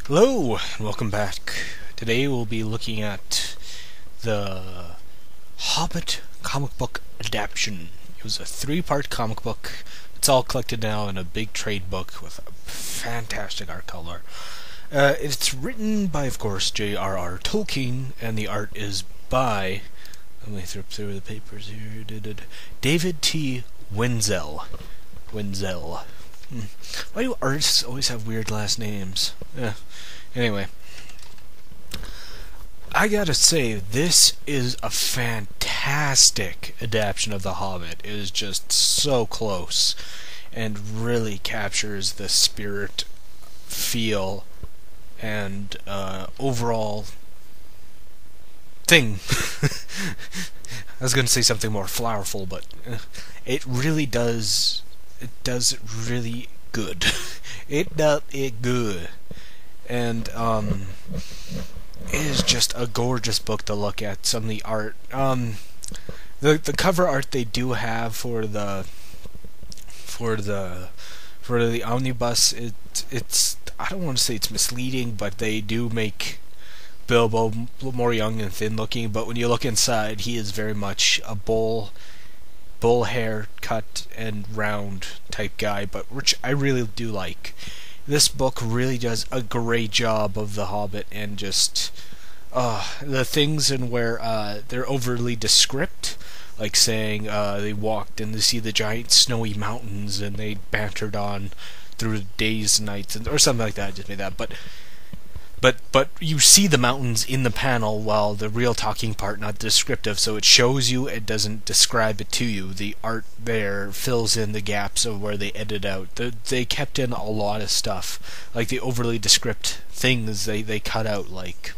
Hello, and welcome back. Today we'll be looking at the Hobbit comic book adaption. It was a three-part comic book. It's all collected now in a big trade book with a fantastic art color. It's written by, of course, J.R.R. Tolkien, and the art is by, let me flip through the papers here, David T. Wenzel. Why do artists always have weird last names? Anyway, I gotta say, this is a fantastic adaptation of The Hobbit. It is just so close and really captures the spirit, feel, and overall thing. I was gonna say something more flowerful, but it really does. It does it really good. It does it good. And it is just a gorgeous book to look at. Some of the art, the cover art they do have for the omnibus, it's I don't want to say it's misleading, but they do make Bilbo more young and thin looking. But when you look inside, he is very much a bull hair cut and round type guy, but which I really do like. This book really does a great job of the Hobbit, and just the things in where they're overly descript, like saying they walked and they see the giant snowy mountains and they bantered on through the days and nights, or something like that. I just made that, but you see the mountains in the panel, while the real talking part not descriptive, so it shows you, it doesn't describe it to you. The art there fills in the gaps of where they edit out. They kept in a lot of stuff, like the overly descript things they cut out, like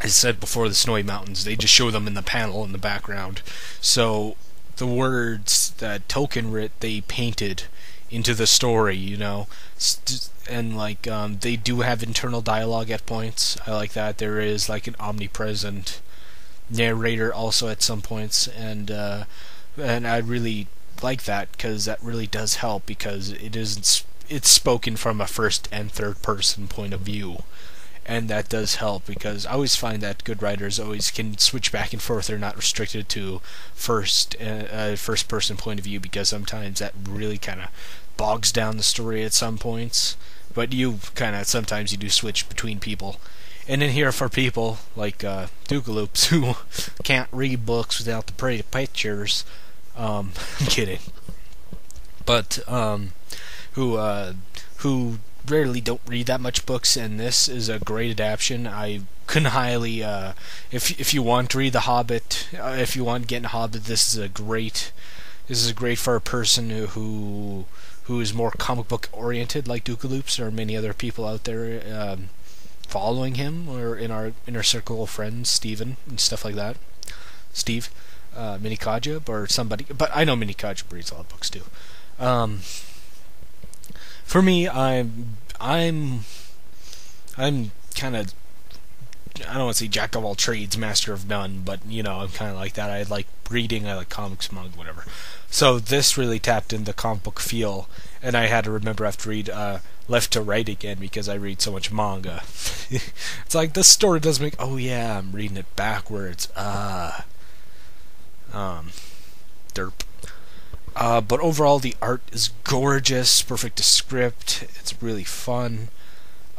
I said before, the snowy mountains, they just show them in the panel in the background. So the words that Tolkien wrote, they painted into the story, you know. And like they do have internal dialogue at points. I like that. There is like an omnipresent narrator also at some points, and I really like that, because that really does help, because it's spoken from a first and third person point of view, and that does help, because I always find that good writers always can switch back and forth. They're not restricted to first person point of view, because sometimes that really kind of bogs down the story at some points. But sometimes you do switch between people. And in here, for people like Doogaloops, who can't read books without the pretty pictures, I'm kidding, but who rarely don't read that much books, and this is a great adaptation. I couldn't highly, if you want to read The Hobbit, if you want to get into Hobbit, this is great for a person who is more comic book oriented, like Doogaloops or many other people out there following him, or in our inner circle of friends, Steven and stuff like that. Steve, Mini Kajub, or somebody, but I know Mini Kajub reads a lot of books too. For me, I'm kind of, I don't want to say jack of all trades, master of none, but you know, I'm kind of like that. I like reading, I like comics, manga, whatever. So this really tapped into the comic book feel, and I had to remember I have to read left to right again, because I read so much manga. It's like this story does make, oh yeah, I'm reading it backwards. Derp. But overall, the art is gorgeous, perfect to script. It's really fun.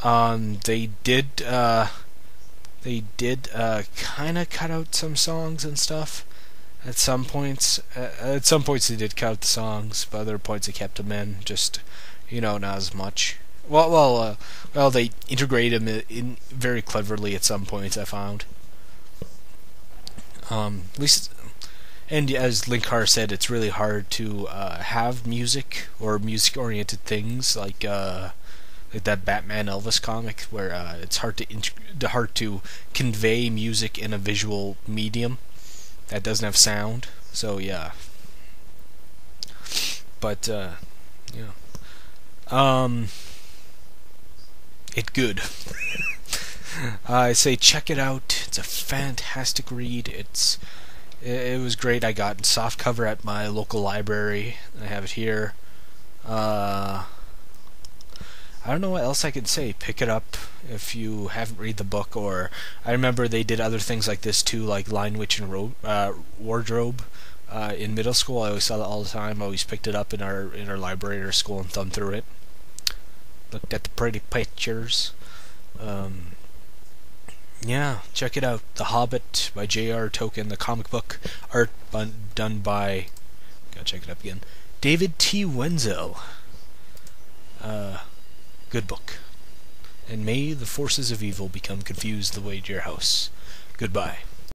They did kind of cut out some songs and stuff. At some points they did cut out the songs, but other points they kept them in. Just, you know, not as much. Well, they integrate them in very cleverly at some points, I found. At least, and as Linkar said, it's really hard to have music or music-oriented things like that Batman Elvis comic, where it's hard to convey music in a visual medium that doesn't have sound. So yeah, but yeah, it good. I say check it out. It's a fantastic read. It was great. I got softcover at my local library. I have it here. I don't know what else I can say. Pick it up if you haven't read the book. Or I remember they did other things like this too, like Lion, Witch, and Wardrobe. In middle school, I always saw that all the time. I always picked it up in our library or school and thumbed through it. Looked at the pretty pictures. Yeah, check it out. The Hobbit by J.R.R. Tolkien, the comic book art done by, gotta check it up again, David T. Wenzel. Good book. And may the forces of evil become confused the way to your house. Goodbye.